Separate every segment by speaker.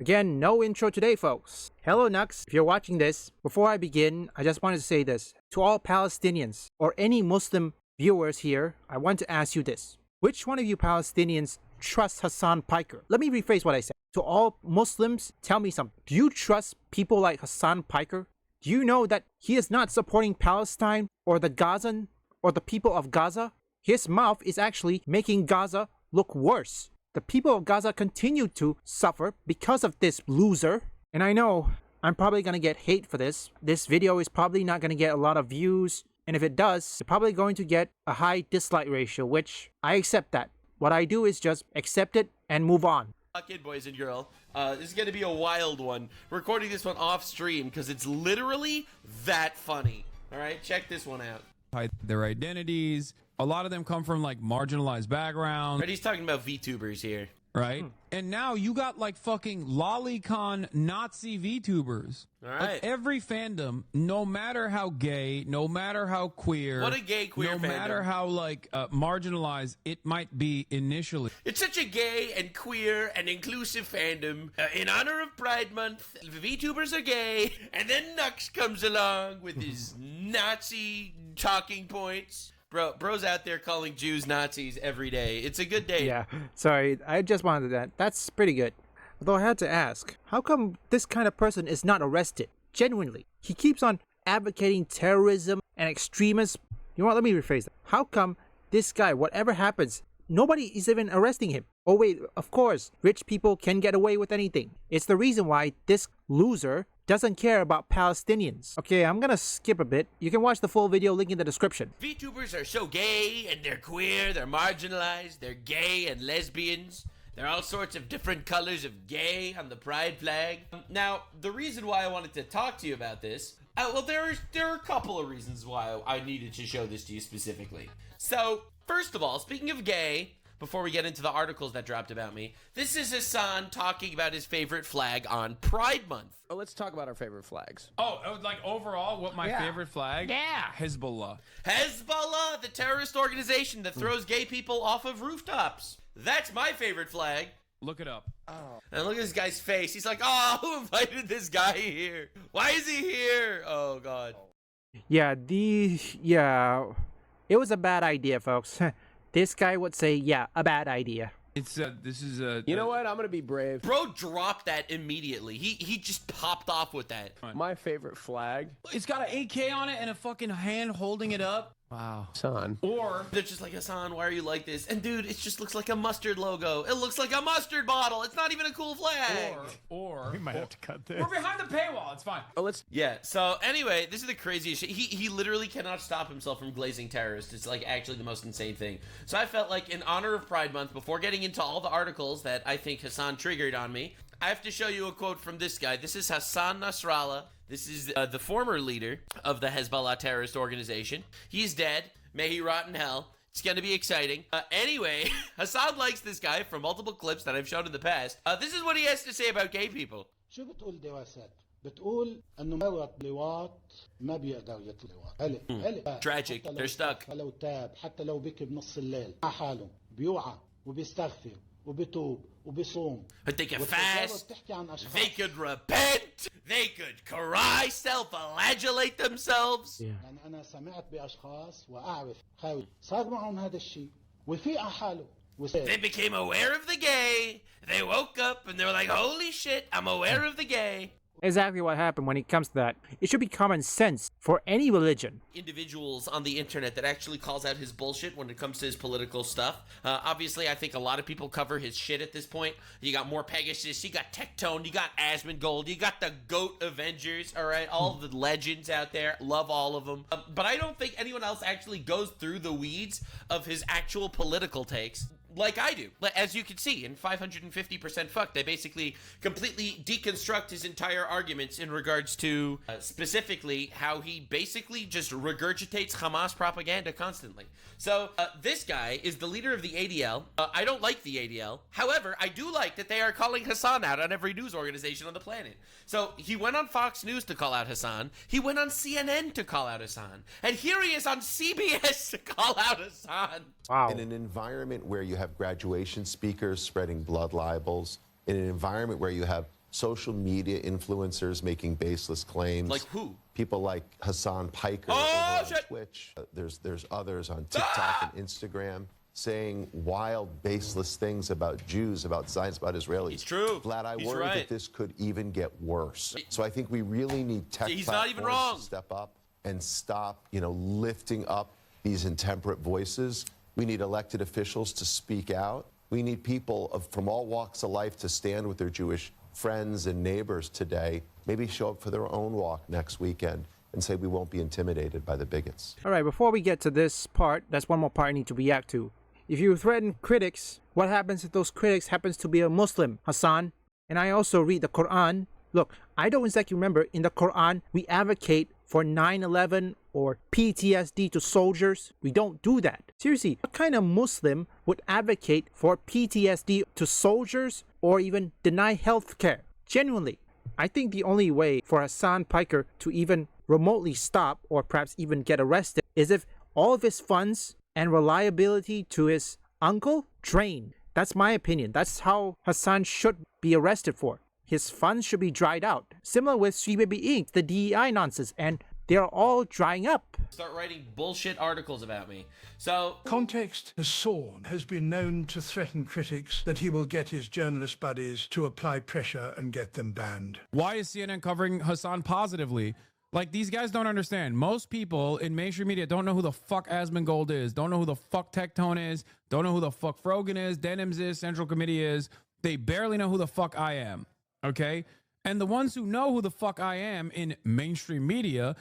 Speaker 1: Again, no intro today, folks. Hello, Nux. If you're watching this, before I begin, I just wanted to say this. To all Palestinians, or any Muslim viewers here, I want to ask you this. Which one of you Palestinians trust Hasan Piker? Let me rephrase what I said. To all Muslims, tell me something. Do you trust people like Hasan Piker? Do you know that he is not supporting Palestine or the Gazan or the people of Gaza? His mouth is actually making Gaza look worse. The people of Gaza continue to suffer because of this loser. And I know I'm probably going to get hate for this. This video is probably not going to get a lot of views. And if it does, it's probably going to get a high dislike ratio, which I accept that. What I do is just accept it and move on.
Speaker 2: Kid, boys and girls, this is going to be a wild one. We're recording this one off stream because it's literally that funny. All right, check this one out.
Speaker 3: Hide their identities. A lot of them come from like marginalized backgrounds.
Speaker 2: Right, he's talking about VTubers here.
Speaker 3: Right? And now you got like fucking lolicon Nazi VTubers.
Speaker 2: All right.
Speaker 3: Like every fandom, no matter how gay, no matter how queer.
Speaker 2: What a gay queer
Speaker 3: no
Speaker 2: fandom.
Speaker 3: No matter how like marginalized it might be initially.
Speaker 2: It's such a gay and queer and inclusive fandom. In honor of Pride Month, VTubers are gay. And then Nux comes along with his Nazi talking points. Bro's out there calling Jews Nazis every day. It's a good day.
Speaker 1: Yeah, sorry, I just wanted that. That's pretty good. Although I had to ask, how come this kind of person is not arrested? Genuinely. He keeps on advocating terrorism and extremism. You know what, let me rephrase that. How come this guy, whatever happens, nobody is even arresting him? Oh wait, of course, rich people can get away with anything. It's the reason why this loser doesn't care about Palestinians. Okay, I'm gonna skip a bit. You can watch the full video, link in the description.
Speaker 2: VTubers are so gay and they're queer, they're marginalized, they're gay and lesbians. There are all sorts of different colors of gay on the pride flag. Now, the reason why I wanted to talk to you about this, well, there are a couple of reasons why I needed to show this to you specifically. So, first of all, speaking of gay, before we get into the articles that dropped about me, this is Hasan talking about his favorite flag on Pride Month.
Speaker 4: Oh, let's talk about our favorite flags.
Speaker 3: Oh, like overall, what my favorite flag? Yeah. Hezbollah.
Speaker 2: Hezbollah, the terrorist organization that throws gay people off of rooftops. That's my favorite flag.
Speaker 3: Look it up.
Speaker 4: Oh.
Speaker 2: And look at this guy's face. He's like, oh, who invited this guy here? Why is he here? Oh, God.
Speaker 1: Yeah, it was a bad idea, folks. This guy would say, yeah, a bad idea.
Speaker 3: It's this is a.
Speaker 4: You know what? I'm gonna be brave.
Speaker 2: Bro dropped that immediately. He just popped off with that.
Speaker 4: My favorite flag.
Speaker 3: It's got an AK on it and a fucking hand holding it up. Wow.
Speaker 4: Son.
Speaker 3: Or
Speaker 2: they're just like, Hasan, why are you like this? And dude, it just looks like a mustard logo. It looks like a mustard bottle. It's not even a cool flag.
Speaker 3: Or
Speaker 5: we might have to cut this.
Speaker 3: We're behind the paywall. It's fine.
Speaker 4: Oh, let's.
Speaker 2: Yeah. So anyway, this is the craziest shit. He literally cannot stop himself from glazing terrorists. It's like actually the most insane thing. So I felt like in honor of Pride Month, before getting into all the articles that I think Hasan triggered on me, I have to show you a quote from this guy. This is Hassan Nasrallah. This is the former leader of the Hezbollah terrorist organization. He's dead. May he rot in hell. It's going to be exciting. Anyway, Hasan likes this guy from multiple clips that I've shown in the past. This is what he has to say about gay people.
Speaker 6: شو بتقول دراسات؟ بتقول انه موت لواط ما بيقدر يطلع علق
Speaker 2: Tragic. They're stuck.
Speaker 6: حتى لو تاب حتى لو بكي بنص الليل مع حاله بيوعى وبيستغفر وبيتوب وبيصوم.
Speaker 2: But they can fast. They could repent. They could cry, self-flagellate themselves.
Speaker 6: يعني أنا سمعت بأشخاص وأعرف خاوي صار معهم هذا الشيء وفي على حاله.
Speaker 2: They became aware of the gay. They woke up and they were like, holy shit, I'm aware of the gay.
Speaker 1: Exactly what happened when it comes to that. It should be common sense for any religion.
Speaker 2: Individuals on the internet that actually calls out his bullshit when it comes to his political stuff. Obviously, I think a lot of people cover his shit at this point. You got more Pegasus, you got Tectone, you got Asmongold, you got the GOAT Avengers, all right? All the legends out there. Love all of them. But I don't think anyone else actually goes through the weeds of his actual political takes like I do. As you can see, in 550% Fucked, I basically completely deconstruct his entire arguments in regards to specifically how he basically just regurgitates Hamas propaganda constantly. So this guy is the leader of the ADL. I don't like the ADL. However, I do like that they are calling Hasan out on every news organization on the planet. So he went on Fox News to call out Hasan. He went on CNN to call out Hasan. And here he is on CBS to call out Hasan.
Speaker 1: Wow.
Speaker 7: In an environment where you have graduation speakers spreading blood libels, in an environment where you have
Speaker 5: social media influencers making baseless claims.
Speaker 2: Like who?
Speaker 5: People like Hasan Piker over on Twitch. There's others on TikTok and Instagram saying wild, baseless things about Jews, about Zionists, about Israelis.
Speaker 2: It's true.
Speaker 5: Vlad, I
Speaker 2: He's
Speaker 5: worry
Speaker 2: right.
Speaker 5: that this could even get worse. So I think we really need tech
Speaker 2: He's not even
Speaker 5: platforms
Speaker 2: wrong.
Speaker 5: to step up and stop, lifting up these intemperate voices. We need elected officials to speak out. We need people from all walks of life to stand with their Jewish friends and neighbors today, maybe show up for their own walk next weekend and say we won't be intimidated by the bigots.
Speaker 1: All right, before we get to this part, that's one more part I need to react to. If you threaten critics, what happens if those critics happens to be a Muslim, Hassan? And I also read the Quran. Look, I don't exactly remember in the Quran we advocate for 9/11 or PTSD to soldiers. We don't do that. Seriously, what kind of Muslim would advocate for PTSD to soldiers or even deny health care? Genuinely, I think the only way for Hasan Piker to even remotely stop or perhaps even get arrested is if all of his funds and reliability to his uncle drained. That's my opinion. That's how Hassan should be arrested for. His funds should be dried out. Similar with Sweet Baby Inc., the DEI nonsense, and they're all drying up.
Speaker 2: Start writing bullshit articles about me. So
Speaker 7: Context has been known to threaten critics that he will get his journalist buddies to apply pressure and get them banned.
Speaker 3: Why is CNN covering Hassan positively? Like, these guys don't understand. Most people in mainstream media don't know who the fuck Asmongold is, don't know who the fuck Tectone is, don't know who the fuck Frogan is, Denims is, Central Committee is. They barely know who the fuck I am, okay? And the ones who know who the fuck I am in mainstream media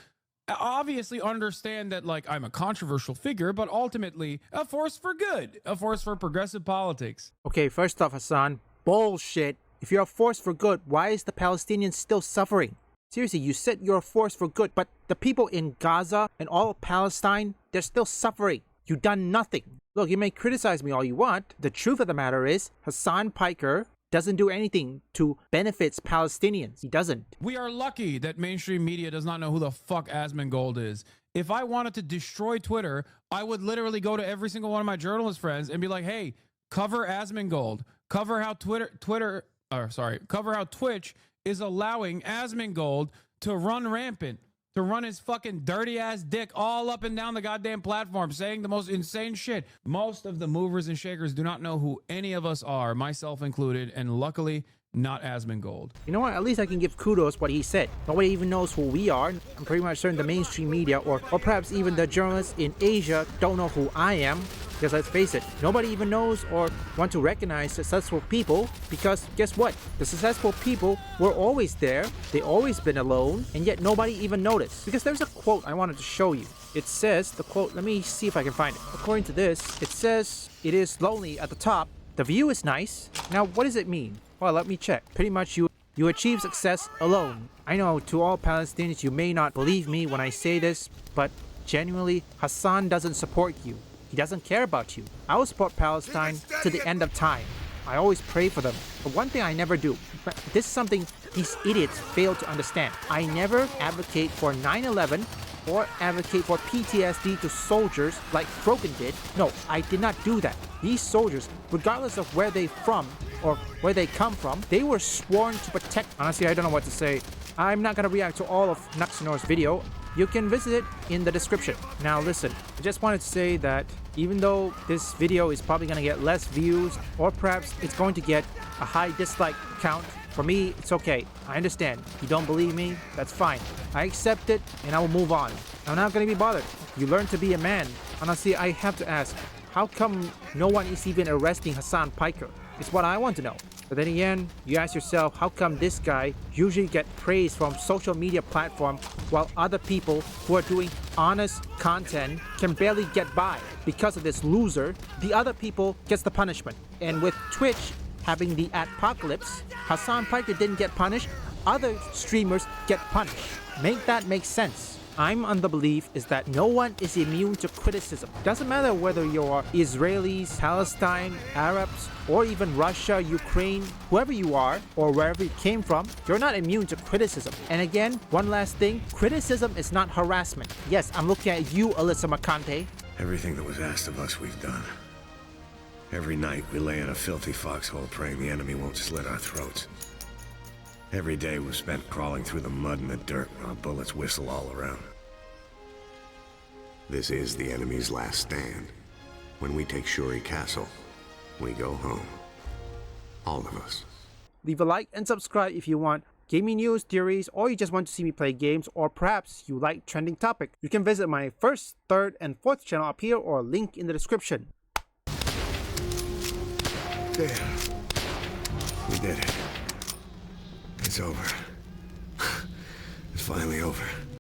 Speaker 3: obviously understand that, like, I'm a controversial figure, but ultimately a force for good, a force for progressive politics.
Speaker 1: Okay, first off, Hassan, bullshit. If you're a force for good, why is the Palestinians still suffering? Seriously, you said you're a force for good, but the people in Gaza and all of Palestine, they're still suffering. You've done nothing. Look, you may criticize me all you want. The truth of the matter is, Hasan Piker doesn't do anything to benefit Palestinians. He doesn't.
Speaker 3: We are lucky that mainstream media does not know who the fuck Asmongold is. If I wanted to destroy Twitter, I would literally go to every single one of my journalist friends and be like, hey, cover Asmongold. Cover how cover how Twitch is allowing Asmongold to run rampant, to run his fucking dirty ass dick all up and down the goddamn platform, saying the most insane shit. Most of the movers and shakers do not know who any of us are, myself included, and luckily not Asmongold.
Speaker 1: You know what? At least I can give kudos what he said. Nobody even knows who we are. I'm pretty much certain the mainstream media or perhaps even the journalists in Asia don't know who I am. Because let's face it, nobody even knows or want to recognize successful people because guess what? The successful people were always there. They always been alone and yet nobody even noticed. Because there's a quote I wanted to show you. It says, the quote, let me see if I can find it. According to this, it says, it is lonely at the top. The view is nice. Now, what does it mean? Well, let me check. Pretty much you achieve success alone. I know to all Palestinians, you may not believe me when I say this, but genuinely, Hassan doesn't support you. He doesn't care about you. I will support Palestine to the end of time. I always pray for them. But one thing I never do, but this is something these idiots fail to understand. I never advocate for 9/11 or advocate for PTSD to soldiers like Frogan did. No, I did not do that. These soldiers, regardless of where they're from or where they come from, they were sworn to protect. Honestly, I don't know what to say. I'm not gonna react to all of Nuxenor's video. You can visit it in the description. Now listen, I just wanted to say that even though this video is probably gonna get less views or perhaps it's going to get a high dislike count, for me, it's okay. I understand. You don't believe me? That's fine. I accept it and I will move on. I'm not gonna be bothered. You learn to be a man. Honestly, I have to ask, how come no one is even arresting Hasan Piker? It's what I want to know. But then again, you ask yourself, how come this guy usually get praise from social media platform while other people who are doing honest content can barely get by? Because of this loser, the other people gets the punishment. And with Twitch having the adpocalypse, Hasan Piker didn't get punished, other streamers get punished. Make that make sense. I'm on the belief is that no one is immune to criticism. Doesn't matter whether you're Israelis, Palestine, Arabs, or even Russia, Ukraine, whoever you are, or wherever you came from, you're not immune to criticism. And again, one last thing, criticism is not harassment. Yes, I'm looking at you, Alyssa McConte.
Speaker 8: Everything that was asked of us, we've done. Every night we lay in a filthy foxhole praying the enemy won't slit our throats. Every day was spent crawling through the mud and the dirt while bullets whistle all around. This is the enemy's last stand. When we take Shuri Castle, we go home. All of us.
Speaker 1: Leave a like and subscribe if you want gaming news, theories, or you just want to see me play games, or perhaps you like trending topic. You can visit my 1st, 3rd, and 4th channel up here or link in the description.
Speaker 8: There. We did it. It's over. It's finally over.